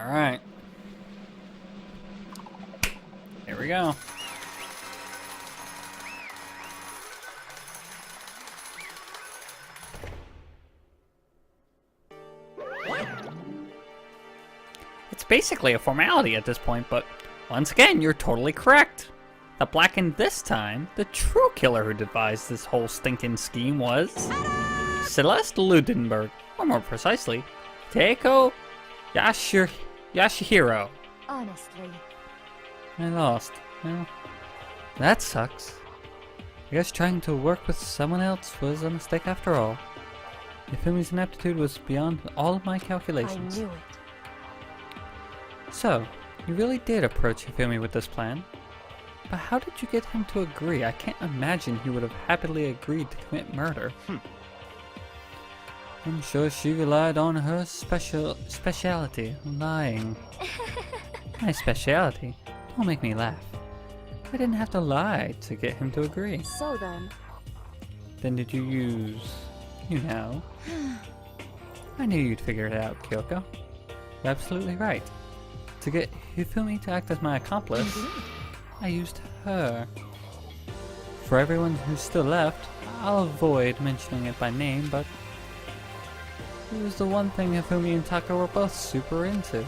Alright. Here we go. It's basically a formality at this point, but once again, you're totally correct. The blackened this time, the true killer who devised this whole stinking scheme was Celeste Ludenberg, or more precisely, Teiko Yashihiro. Honestly. I lost. Well, that sucks. I guess trying to work with someone else was a mistake after all. Yufumi's ineptitude was beyond all of my calculations. I knew it. So, you really did approach Yufumi with this plan? But how did you get him to agree? I can't imagine he would have happily agreed to commit murder. I'm sure she relied on her speciality, lying. My speciality? Don't make me laugh. I didn't have to lie to get him to agree. So then... Then did you use... you know? I knew you'd figure it out, Kyoko. You're absolutely right. To get Hifumi to act as my accomplice, I used her. For everyone who's still left, I'll avoid mentioning it by name, but it was the one thing Hifumi and Taka were both super into.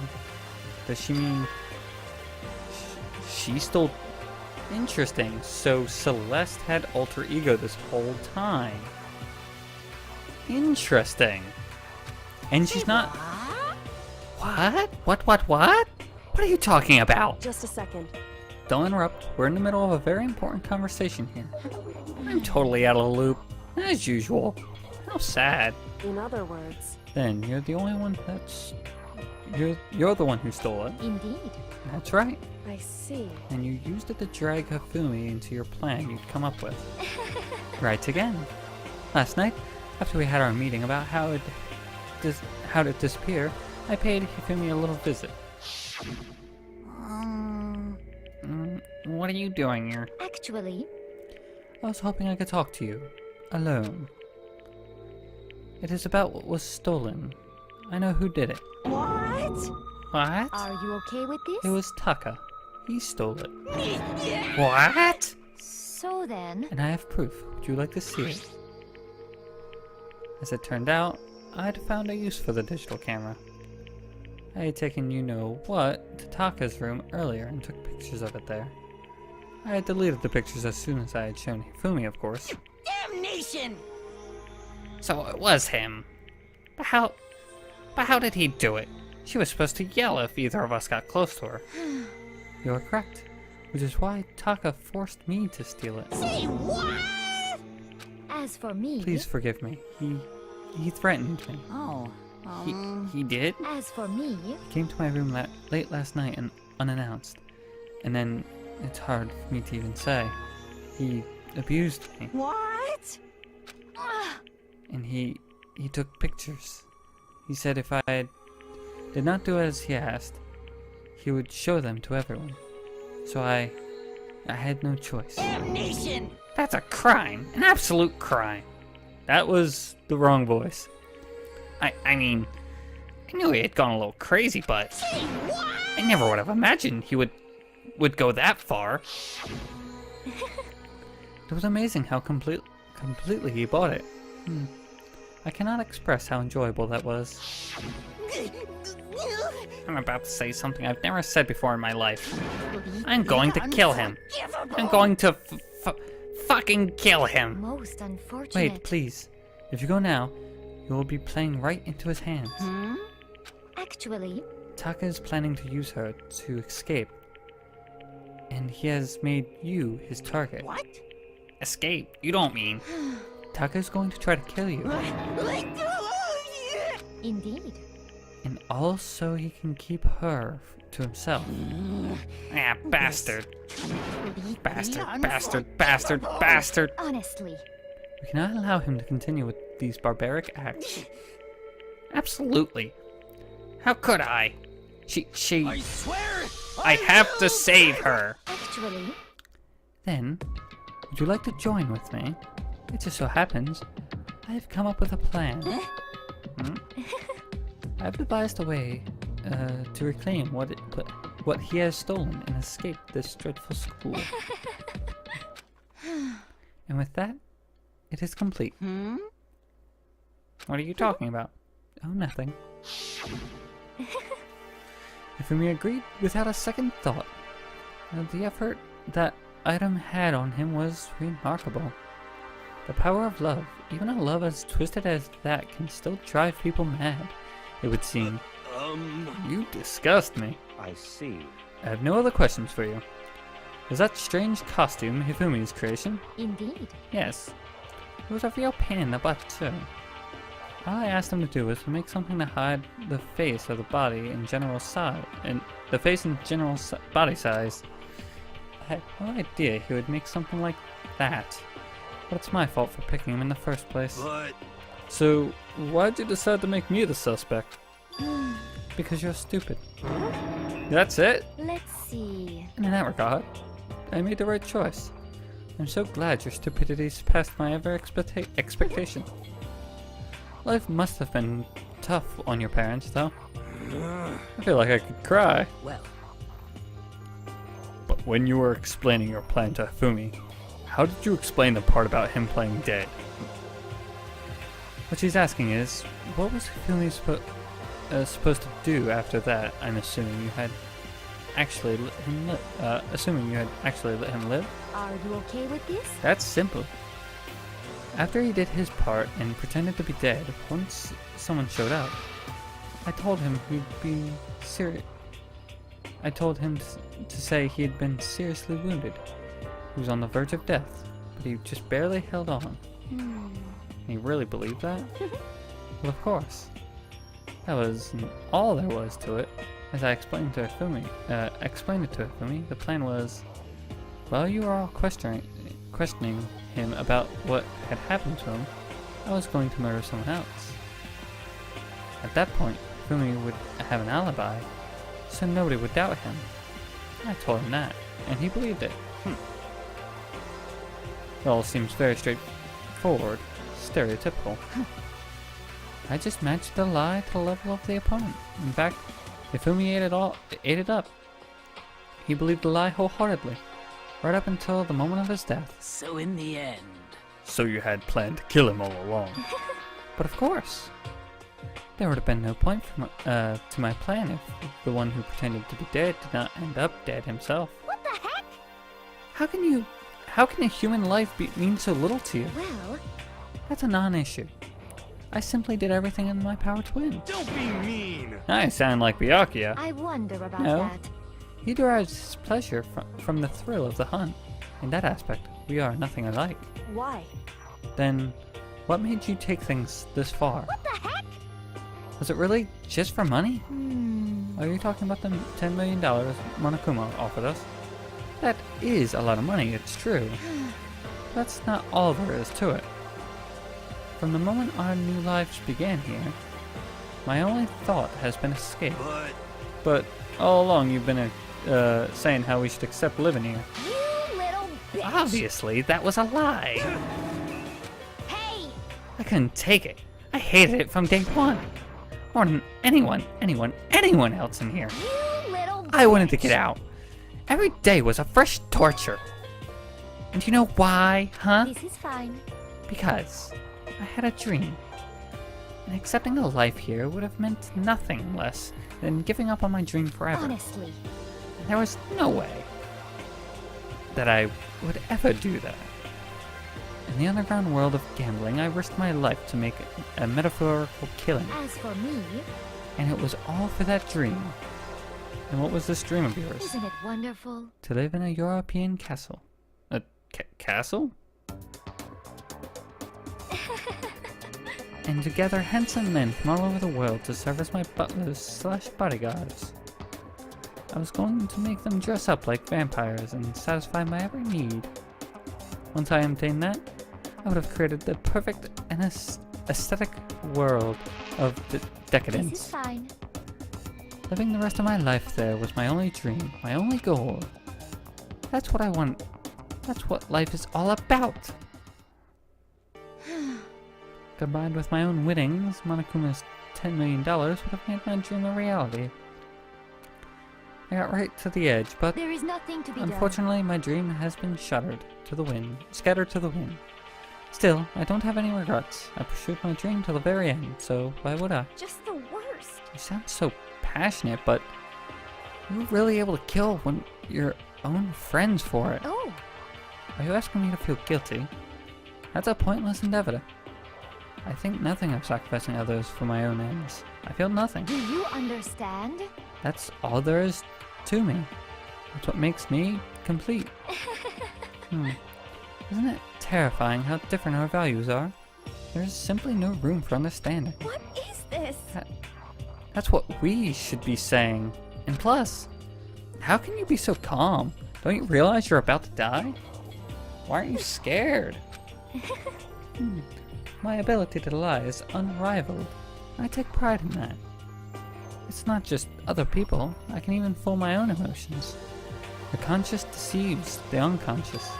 Does she mean she stole? Interesting. So Celeste had alter ego this whole time. Interesting. And she's not. What? What? What are you talking about? Just a second. Don't interrupt. We're in the middle of a very important conversation here. I'm totally out of the loop, as usual. How sad. In other words... Then you're the only one that's... You're the one who stole it. Indeed. That's right. I see. And you used it to drag Hifumi into your plan you'd come up with. Right again. Last night, after we had our meeting about how to disappear, I paid Hifumi a little visit. What are you doing here? Actually... I was hoping I could talk to you. Alone. It is about what was stolen. I know who did it. What? What? Are you okay with this? It was Taka. He stole it. What? So then... And I have proof. Would you like to see it? As it turned out, I'd found a use for the digital camera. I had taken you-know-what to Taka's room earlier and took pictures of it there. I had deleted the pictures as soon as I had shown Hifumi, of course. Damnation! So it was him. But how did he do it? She was supposed to yell if either of us got close to her. You are correct, which is why Taka forced me to steal it. Say what? As for me... Please forgive me. He threatened me. Oh, He did? As for me... He came to my room late last night and unannounced. And then, it's hard for me to even say. He abused me. What? And he took pictures. He said if I did not do as he asked, he would show them to everyone. So I had no choice. Damnation! That's a crime. An absolute crime. That was the wrong voice. I mean, I knew he had gone a little crazy, but Say what? I never would have imagined he would go that far. It was amazing how completely he bought it. I cannot express how enjoyable that was. I'm about to say something I've never said before in my life. I'm going to kill him. I'm going to fucking kill him. Most unfortunate... Wait, please. If you go now, you will be playing right into his hands. Actually... Taka is planning to use her to escape. And he has made you his target. What? Escape? You don't mean... Taka is going to try to kill you. Indeed. And also he can keep her to himself. Ah, bastard. Bastard. Honestly. We cannot allow him to continue with these barbaric acts. Absolutely. How could I? She... I swear! I have to save her. Actually... Then, would you like to join with me? It just so happens, I have come up with a plan. I have devised a way to reclaim what he has stolen and escape this dreadful school. And with that, it is complete. What are you talking about? Oh, nothing. Ifumi agreed without a second thought. The effort that item had on him was remarkable. The power of love, even a love as twisted as that, can still drive people mad, it would seem. You disgust me. I see. I have no other questions for you. Is that strange costume Hifumi's creation? Indeed. Yes. It was a real pain in the butt, too. All I asked him to do was to make something to hide the face of the body in general size, and the face in general body size. I had no idea he would make something like that. But it's my fault for picking him in the first place. But So, why'd you decide to make me the suspect? Because you're stupid. That's it? Let's see. And in that regard, I made the right choice. I'm so glad your stupidity surpassed my expectation. Life must have been tough on your parents, though. I feel like I could cry. well, But when you were explaining your plan to Hifumi, how did you explain the part about him playing dead? What she's asking is, what was Hifumi supposed to do after that? I'm assuming you had actually let him live. Are you okay with this? That's simple. After he did his part and pretended to be dead, once someone showed up, I told him he'd be serious. I told him to say he had been seriously wounded. He was on the verge of death, but he just barely held on. And he really believed that? Well, of course. That was all there was to it. As I explained it to Hifumi, the plan was, while you were all questioning him about what had happened to him, I was going to murder someone else. At that point, Hifumi would have an alibi, so nobody would doubt him. I told him that, and he believed it. It all seems very straightforward, stereotypical. I just matched the lie to the level of the opponent. In fact, Hifumi ate it up. He believed the lie wholeheartedly, right up until the moment of his death. so in the end. So you had planned to kill him all along. But of course. There would have been no point to my plan if the one who pretended to be dead did not end up dead himself. What the heck? How can a human life mean so little to you? Well, That's a non-issue. I simply did everything in my power to win. Don't be mean! I sound like Byakuya. I wonder about No. that. He derives his pleasure from the thrill of the hunt. In that aspect, we are nothing alike. Why? Then, what made you take things this far? What the heck? Was it really just for money? Are you talking about the $10 million Monokuma offered us? That is a lot of money, it's true. That's not all there is to it. From the moment our new lives began here, my only thought has been escape. But all along you've been saying how we should accept living here. You little bitch! Obviously, that was a lie. Hey! I couldn't take it. I hated it from day one. More than anyone else in here. You little bitch! I wanted to get out. Every day was a fresh torture. And you know why, huh? This is fine. Because I had a dream. And accepting a life here would have meant nothing less than giving up on my dream forever. Honestly. There was no way that I would ever do that. In the underground world of gambling, I risked my life to make a metaphorical killing. As for me, And it was all for that dream. And what was this dream of yours? isn't it wonderful? To live in a European castle. A castle? And to gather handsome men from all over the world to serve as my butlers/bodyguards. I was going to make them dress up like vampires and satisfy my every need. Once I obtained that, I would have created the perfect and aesthetic world of This is decadence. fine. Living the rest of my life there was my only dream, my only goal. That's what I want. That's what life is all about. Combined with my own winnings, Monokuma's $10 million would have made my dream a reality. I got right to the edge, but There is nothing to be done. unfortunately my dream has been scattered to the wind. Still, I don't have any regrets. I pursued my dream till the very end, so why would I? Just the worst. You sound so passionate, but you're really able to kill when your own friends for it. Oh, Are you asking me to feel guilty? That's a pointless endeavor. I think nothing of sacrificing others for my own ends. I feel nothing. do you understand? That's all there is to me. That's what makes me complete. Isn't it terrifying how different our values are? There's simply no room for understanding. What is this? That's what we should be saying. And plus, how can you be so calm? Don't you realize you're about to die? Why aren't you scared? My ability to lie is unrivaled. I take pride in that. It's not just other people. I can even fool my own emotions. The conscious deceives the unconscious.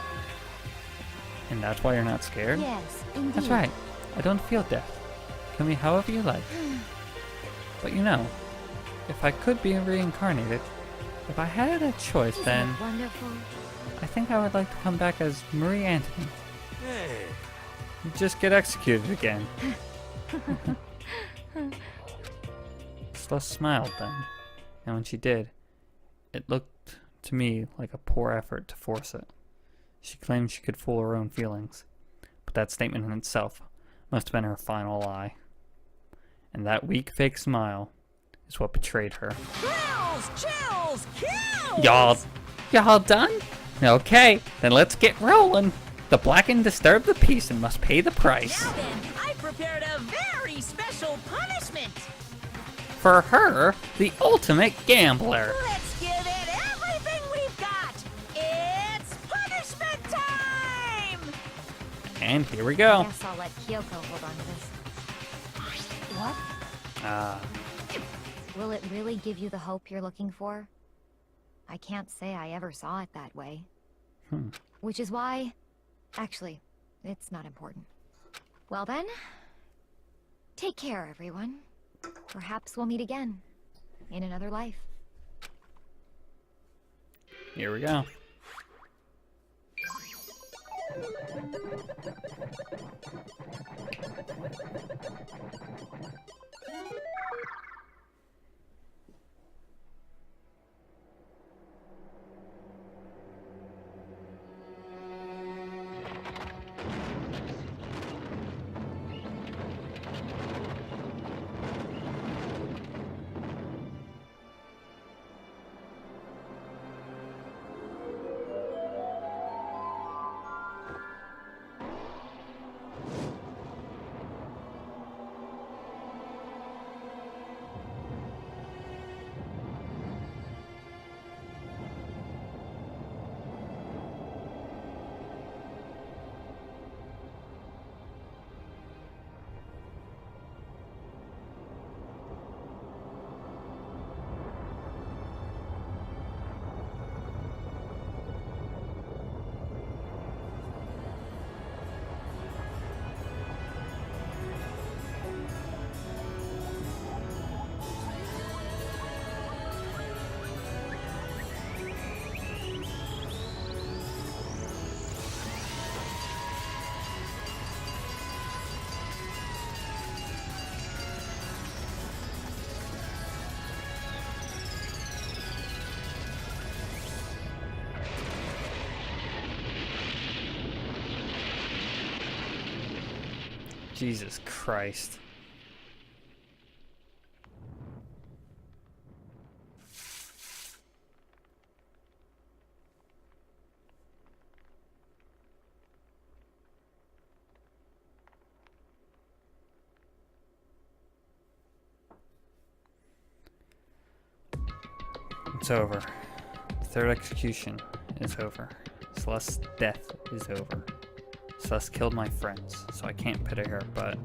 And that's why you're not scared? Yes, indeed. That's right. I don't feel death. Kill me however you like. But you know, if I could be reincarnated, if I had a choice, Isn't then it wonderful? I think I would like to come back as Marie Antoinette. Hey. You just get executed again. Celeste smiled then, and when she did, it looked to me like a poor effort to force it. She claimed she could fool her own feelings, but that statement in itself must have been her final lie. And that weak fake smile is what betrayed her. Thrills, chills, kills! Y'all done? Okay, then let's get rolling. The Blackened disturb the peace and must pay the price. Now then, I prepared a very special punishment. For her, the ultimate gambler. Let's give it everything we've got. It's punishment time! And here we go. Guess I'll let Kyoko hold on to this. What? Ah, Will it really give you the hope you're looking for? I can't say I ever saw it that way. Which is why... Actually, it's not important. Well then, take care, everyone. Perhaps we'll meet again. In another life. here we go. Jesus Christ. It's over. The third execution is over. Celeste's death is over. Celeste killed my friends, so I can't pity her, but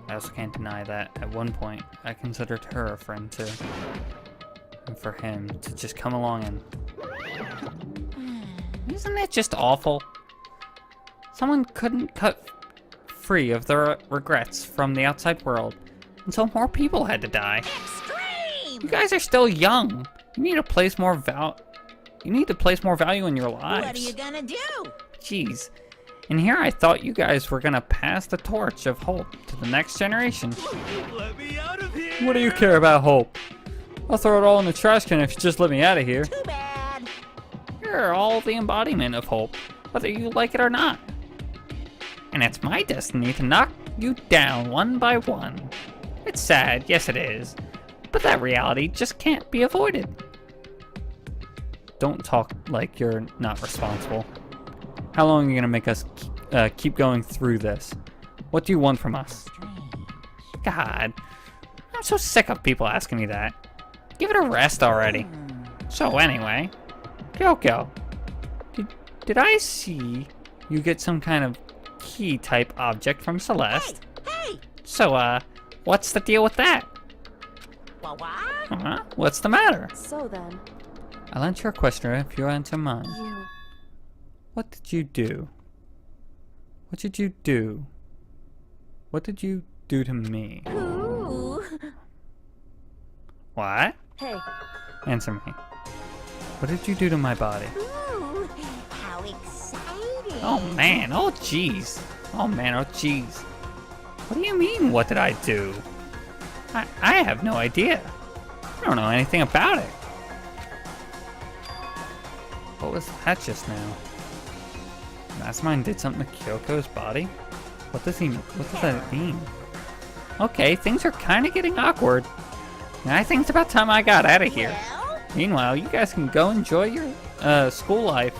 I also can't deny that at one point I considered her a friend too. And for him to just come along and... Isn't that just awful? Someone couldn't cut free of their regrets from the outside world, and so more people had to die. Extreme! You guys are still young. You need to place more value in your lives. What are you gonna do? Jeez. And here I thought you guys were gonna pass the torch of hope to the next generation. Let me out of here! What do you care about hope? I'll throw it all in the trash can if you just let me out of here. Too bad. You're all the embodiment of hope, whether you like it or not. And it's my destiny to knock you down one by one. It's sad, yes it is, but that reality just can't be avoided. Don't talk like you're not responsible. How long are you gonna make us keep going through this? What do you want from us? God, I'm so sick of people asking me that. Give it a rest already. So anyway, Kyoko, did I see you get some kind of key type object from Celeste? Hey! So what's the deal with that? What? What's the matter? So then, I'll answer your question if you answer mine. you... What did you do? What did you do? What did you do to me? Ooh. What? Hey, Answer me. What did you do to my body? Ooh. How exciting. Oh man, oh jeez. Oh man, oh jeez. What do you mean, what did I do? I have no idea. I don't know anything about it. What was that just now? Mastermind did something to Kyoko's body? What does that mean? Okay, things are kind of getting awkward. I think it's about time I got out of here. Well, Meanwhile, you guys can go enjoy your school life.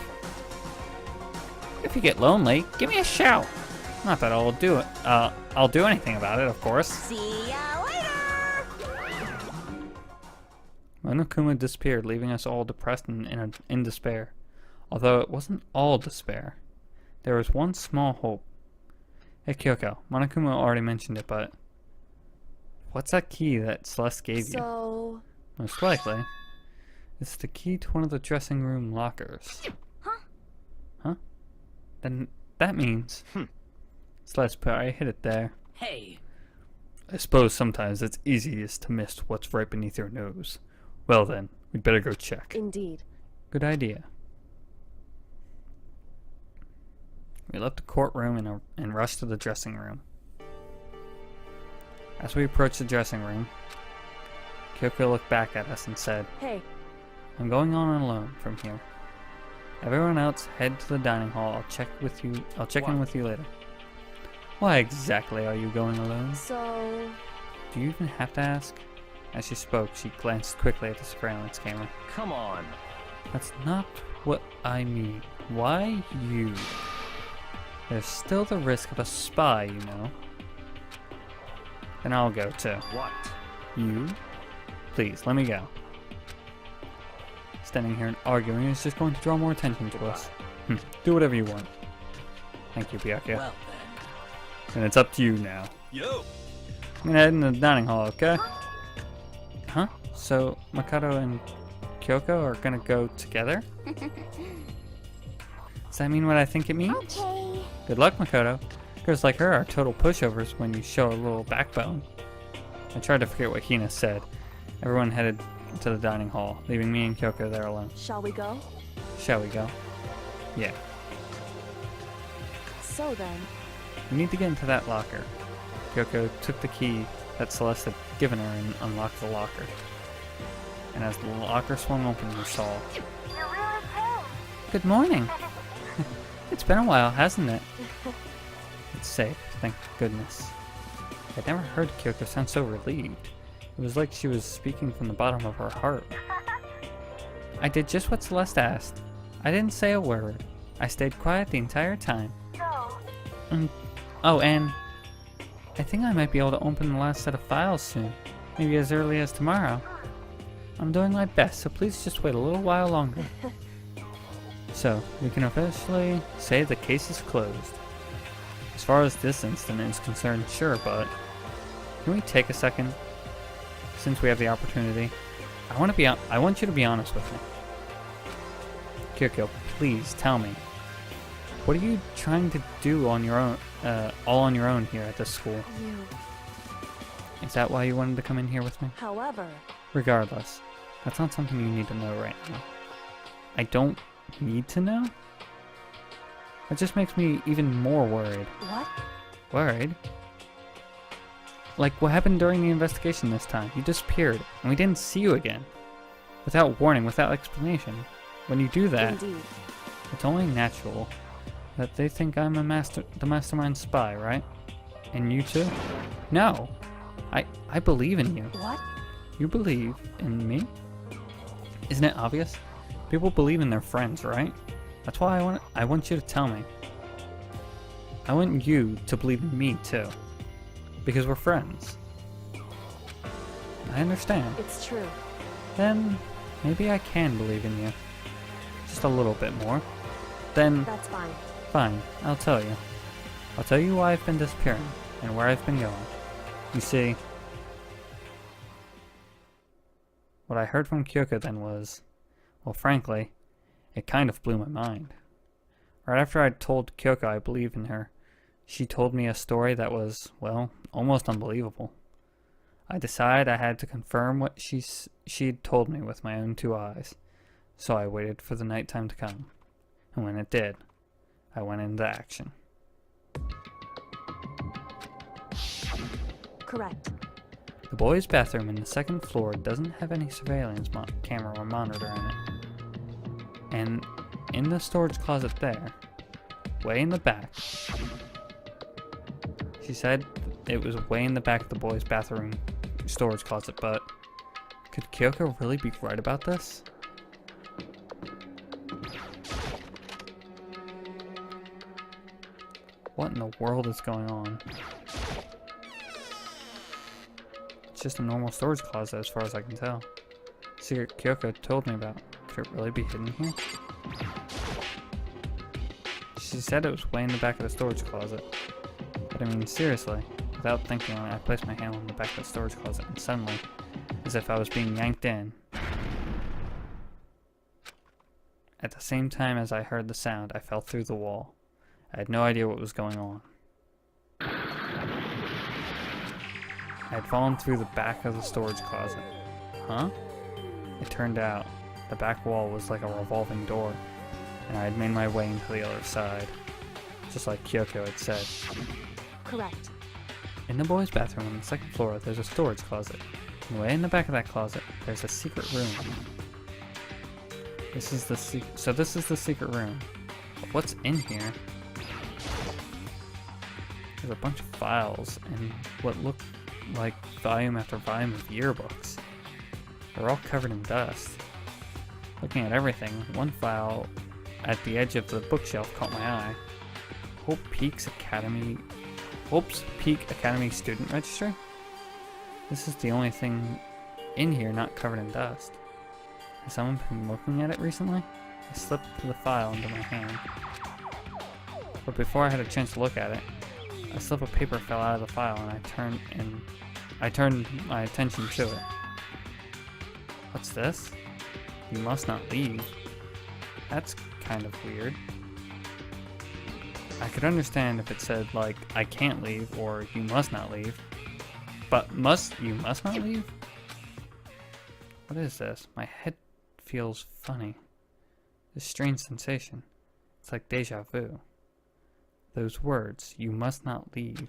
If you get lonely, give me a shout. Not that I'll do it. I'll do anything about it, of course. see ya later. Monokuma disappeared, leaving us all depressed and in despair. Although it wasn't all despair. There was one small hope. Hey Kyoko, Monokuma already mentioned it, but what's that key that Celeste gave you? so... Most likely, it's the key to one of the dressing room lockers. Huh? Then that means Celeste probably hid it there. Hey! I suppose sometimes it's easiest to miss what's right beneath your nose. Well then, we'd better go check. Indeed. Good idea. We left the courtroom and rushed to the dressing room. As we approached the dressing room, Kyoko looked back at us and said, Hey, I'm going on alone from here. Everyone else head to the dining hall. I'll check in with you later. Why exactly are you going alone? so... Do you even have to ask? As she spoke, she glanced quickly at the surveillance camera. Come on! That's not what I mean. Why you? There's still the risk of a spy, you know. Then I'll go too. What? You? Please, let me go. Standing here and arguing is just going to draw more attention to us. Do whatever you want. Thank you, Byakuya. Well then. And it's up to you now. Yo! I'm gonna head into the dining hall, okay? Huh? So, Makoto and Kyoko are gonna go together? Does that mean what I think it means? Okay. Good luck, Makoto. Girls like her are total pushovers when you show a little backbone. I tried to forget what Hina said. Everyone headed to the dining hall, leaving me and Kyoko there alone. Shall we go? Shall we go? Yeah. So then, We need to get into that locker. Kyoko took the key that Celeste had given her and unlocked the locker. And as the locker swung open, we saw... Good morning! It's been a while, hasn't it? It's safe, thank goodness. I'd never heard Kyoko sound so relieved. It was like she was speaking from the bottom of her heart. I did just what Celeste asked. I didn't say a word. I stayed quiet the entire time. Oh, and I think I might be able to open the last set of files soon. Maybe as early as tomorrow. I'm doing my best, so please just wait a little while longer. So, we can officially say the case is closed. As far as this incident is concerned, sure, but can we take a second? Since we have the opportunity, I want you to be honest with me. Kyoko, please tell me. What are you trying to do on your own, all on your own here at this school? you... Is that why you wanted to come in here with me? However, Regardless, That's not something you need to know right now. I don't need to know? It just makes me even more worried. What? Worried? Like what happened during the investigation this time? You disappeared, and we didn't see you again. Without warning, without explanation. When you do that, Indeed. it's only natural that they think I'm the mastermind spy, right? And you too? No. I believe in you. What? You believe in me? Isn't it obvious? People believe in their friends, right? That's why I want you to tell me. I want you to believe in me too. Because we're friends. I understand. It's true. Then maybe I can believe in you. Just a little bit more. Then That's fine. fine, I'll tell you. I'll tell you why I've been disappearing and where I've been going. You see, what I heard from Kyoko then was, well, frankly, it kind of blew my mind. Right after I'd told Kyoko I believe in her, she told me a story that was, well, almost unbelievable. I decided I had to confirm what she'd told me with my own 2 eyes, so I waited for the nighttime to come. And when it did, I went into action. Correct. The boys' bathroom in the 2nd floor doesn't have any surveillance camera or monitor in it. And in the storage closet there, way in the back, she said it was way in the back of the boys' bathroom storage closet, but could Kyoko really be right about this? What in the world is going on? It's just a normal storage closet as far as I can tell. Secret Kyoko told me about. Could it really be hidden here? She said it was way in the back of the storage closet. But I mean, seriously, without thinking on it, I placed my hand on the back of the storage closet and suddenly, as if I was being yanked in, at the same time as I heard the sound, I fell through the wall. I had no idea what was going on. I had fallen through the back of the storage closet. Huh? It turned out the back wall was like a revolving door, and I had made my way into the other side, just like Kyoko had said. Correct. In the boys' bathroom on the 2nd floor, there's a storage closet. And way in the back of that closet, there's a secret room. This is the secret room. But what's in here? There's a bunch of files and what look like volume after volume of yearbooks. They're all covered in dust. Looking at everything, one file at the edge of the bookshelf caught my eye. Hope Peak Academy Student Registry? This is the only thing in here not covered in dust. Has someone been looking at it recently? I slipped the file into my hand. But before I had a chance to look at it, a slip of paper fell out of the file and I turned my attention to it. What's this? You must not leave. That's kind of weird. I could understand if it said, like, I can't leave or you must not leave. But you must not leave? What is this? My head feels funny. This strange sensation. It's like deja vu. Those words, you must not leave.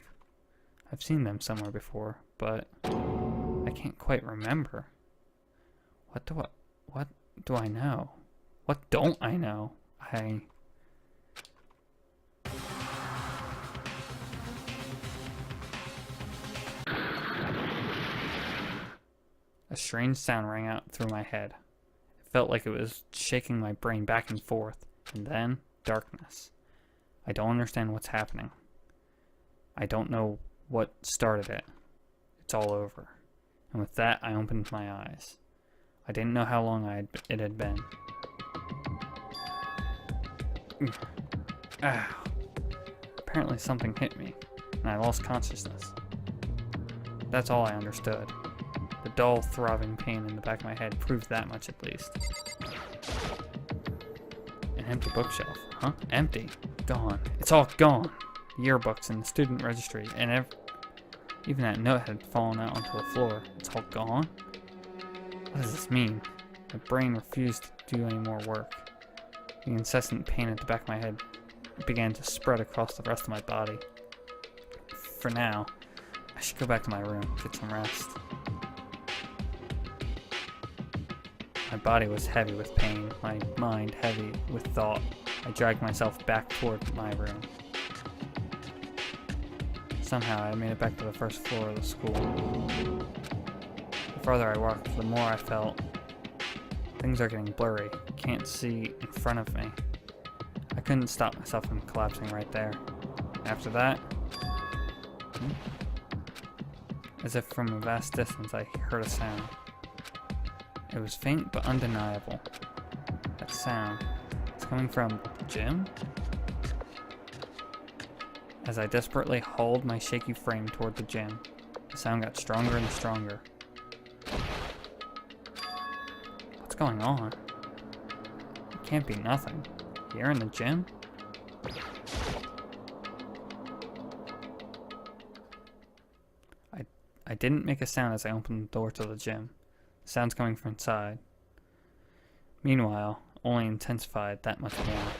I've seen them somewhere before, but I can't quite remember. What do I know? What don't I know? A strange sound rang out through my head. It felt like it was shaking my brain back and forth, and then darkness. I don't understand what's happening. I don't know what started it. It's all over. And with that, I opened my eyes. I didn't know how long it had been. Ow. Apparently something hit me, and I lost consciousness. That's all I understood. The dull, throbbing pain in the back of my head proved that much at least. An empty bookshelf. Huh? Empty. Gone. It's all gone. Yearbooks and the student registry, and even that note had fallen out onto the floor. It's all gone? What does this mean? My brain refused to do any more work. The incessant pain at the back of my head began to spread across the rest of my body. For now, I should go back to my room, get some rest. My body was heavy with pain, my mind heavy with thought. I dragged myself back toward my room. Somehow I made it back to the first floor of the school. The farther I walked, the more I felt things are getting blurry. Can't see in front of me. I couldn't stop myself from collapsing right there. After that, as if from a vast distance, I heard a sound. It was faint but undeniable. That sound was coming from the gym? As I desperately hauled my shaky frame toward the gym, the sound got stronger and stronger. What's going on? It can't be nothing. Here in the gym? I didn't make a sound as I opened the door to the gym. The sound's coming from inside. Meanwhile, only intensified that much more.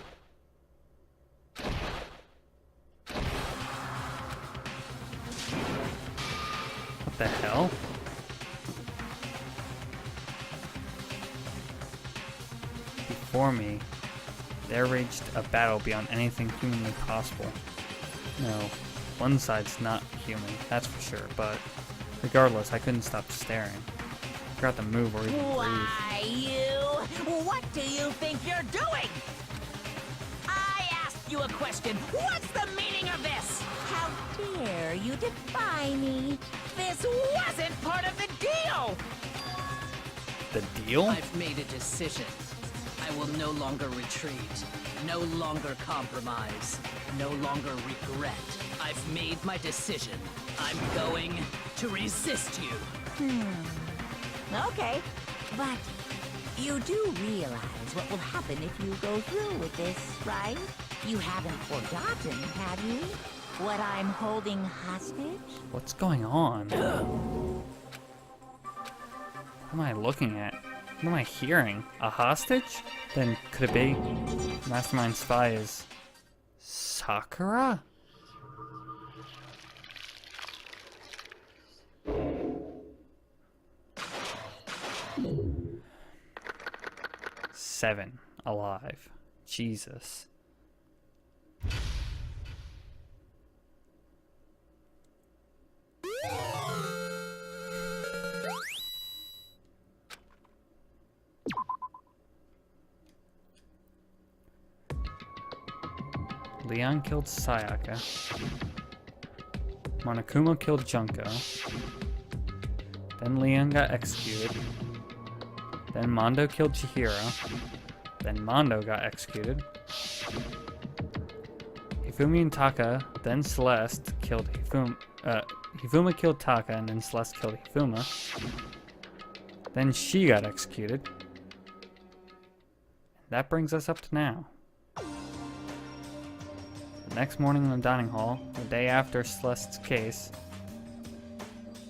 What the hell? Before me, there raged a battle beyond anything humanly possible. No, one side's not human, that's for sure, but regardless, I couldn't stop staring. I forgot to move or even breathe. Why, you? What do you think you're doing? I asked you a question. What's the meaning of this? How dare you defy me? This wasn't part of the deal! The deal? I've made a decision. I will no longer retreat, no longer compromise, no longer regret. I've made my decision. I'm going to resist you. Okay, but you do realize what will happen if you go through with this, right? You haven't forgotten, have you? What I'm holding hostage? What's going on? What am I looking at? What am I hearing? A hostage? Then could it be? Mastermind spy is Sakura? Seven alive. Jesus. Leon killed Sayaka. Monokuma killed Junko. Then Leon got executed. Then Mondo killed Chihiro. Then Mondo got executed. Hifumi and Taka, then Celeste killed Hifuma. Hifuma killed Taka, and then Celeste killed Hifuma. Then she got executed. That brings us up to now. The next morning in the dining hall, the day after Celeste's case.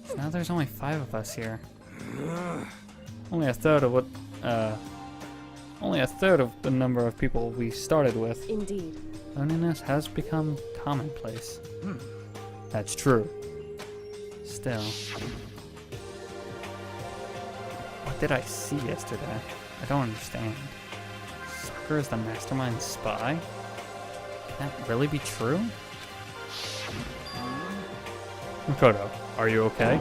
So now there's only 5 of us here. Only a third of what, only a third of the number of people we started with. Indeed. Loneliness has become commonplace. That's true. Still. What did I see yesterday? I don't understand. Sakura is the mastermind spy? Can that really be true? Makoto, are you okay?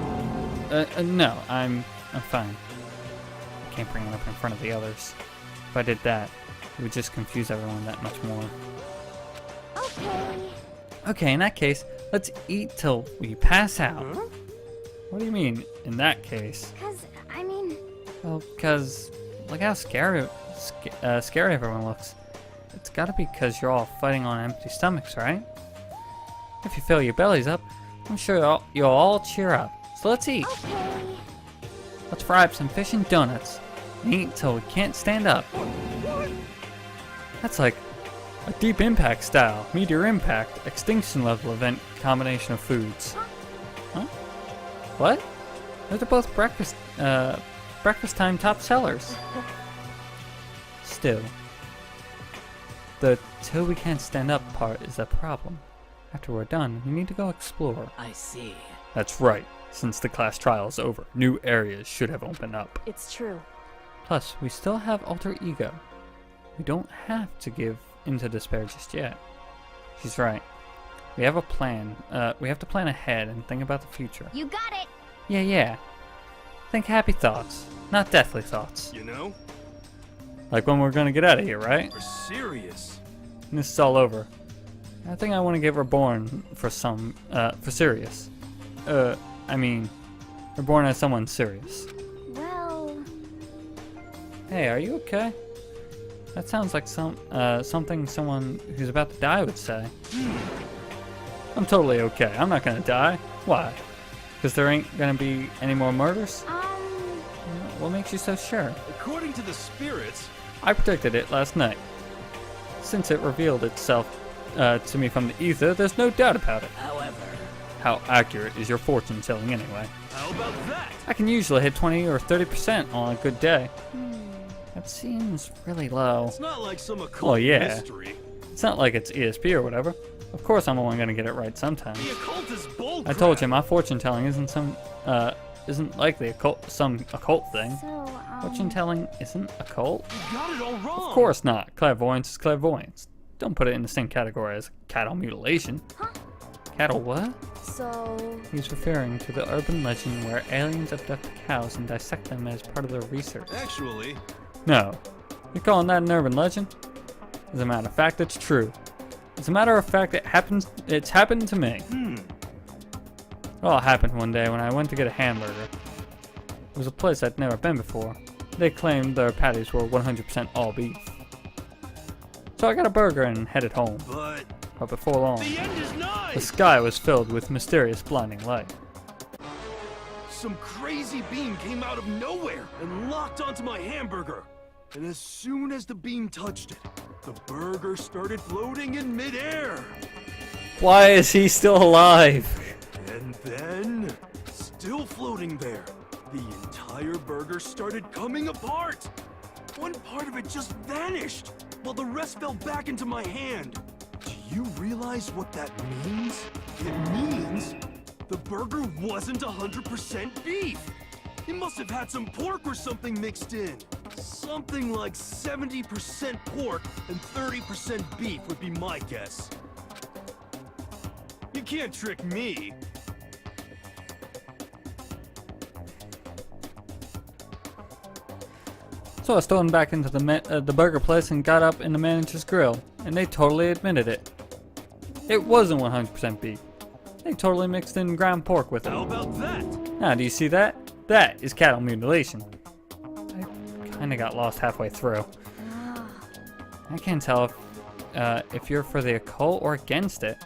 No, I'm fine. I can't bring it up in front of the others. If I did that, it would just confuse everyone that much more. Okay. Okay, in that case, let's eat till we pass out. What do you mean, in that case? Well, because look how scary everyone looks. It's gotta be because you're all fighting on empty stomachs, right? If you fill your bellies up, I'm sure you'll all cheer up. So let's eat. Okay. Let's fry up some fish and donuts and eat till we can't stand up. That's like a deep impact style, meteor impact, extinction level event combination of foods. Huh? What? Those are both breakfast breakfast time top sellers. Still, the till we can't stand up part is the problem. After we're done, we need to go explore. I see. That's right. Since the class trial is over, new areas should have opened up. It's true. Plus, we still have alter ego. We don't have to give into despair just yet. She's right. We have a plan. We have to plan ahead and think about the future. You got it! Yeah. Think happy thoughts, not deathly thoughts. You know? Like when we're gonna get out of here, right? We're serious. And this is all over. I think I want to get reborn for serious. I mean, reborn as someone serious. Well... Hey, are you okay? That sounds like something someone who's about to die would say. I'm totally okay. I'm not gonna die. Why? Because there ain't gonna be any more murders? What makes you so sure? According to the spirits, I predicted it last night. Since it revealed itself to me from the ether, there's no doubt about it. However, How accurate is your fortune telling anyway? how about that? I can usually hit 20 or 30% on a good day. That seems really low. It's not like some occult Oh, yeah. mystery. It's not like it's ESP or whatever. Of course I'm only gonna get it right sometimes. The occult is bull I told you, my fortune telling isn't like some occult thing. So, Fortune telling isn't occult? You got it all wrong. Of course not. Clairvoyance is clairvoyance. Don't put it in the same category as cattle mutilation. Huh? Cattle what? So... He's referring to the urban legend where aliens abduct cows and dissect them as part of their research. Actually, No. You're calling that an urban legend? As a matter of fact, it's true. As a matter of fact, it's happened to me. It all happened one day when I went to get a hamburger. It was a place I'd never been before. They claimed their patties were 100% all beef. So I got a burger and headed home. But before long, the end is the nigh. sky was filled with mysterious blinding light. Some crazy beam came out of nowhere and locked onto my hamburger. And as soon as the beam touched it, the burger started floating in midair. Why is he still alive? And then, still floating there, the entire burger started coming apart. One part of it just vanished, while the rest fell back into my hand. Do you realize what that means? It means the burger wasn't 100% beef. It must have had some pork or something mixed in. Something like 70% pork and 30% beef would be my guess. You can't trick me. So I stormed back into the burger place and got up in the manager's grill, and they totally admitted it. It wasn't 100% beef. They totally mixed in ground pork with it. How about that? Now, do you see that? That is cattle mutilation. I kinda got lost halfway through. I can't tell if you're for the occult or against it.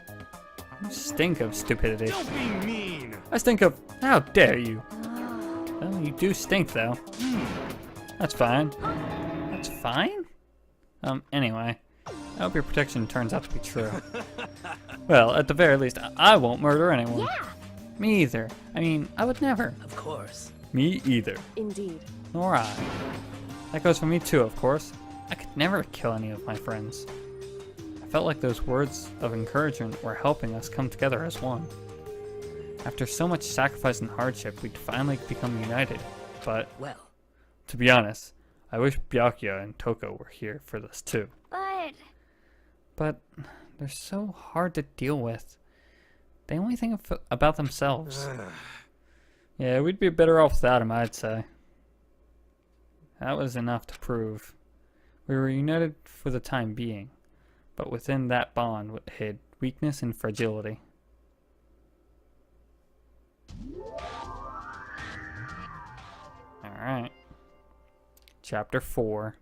You stink of stupidity. Don't be mean. I stink of... How dare you? Well, you do stink, though. That's fine. That's fine? Anyway. I hope your protection turns out to be true. Well, at the very least, I won't murder anyone. yeah! Me either. I mean, I would never. of course. Me either. Indeed. Nor I. That goes for me too, of course. I could never kill any of my friends. I felt like those words of encouragement were helping us come together as one. After so much sacrifice and hardship, we'd finally become united. But, Well, to be honest, I wish Byakuya and Toko were here for this too. But they're so hard to deal with. They only think about themselves. Yeah, we'd be better off without him, I'd say. That was enough to prove. We were united for the time being, but within that bond hid weakness and fragility. Alright. Chapter 4.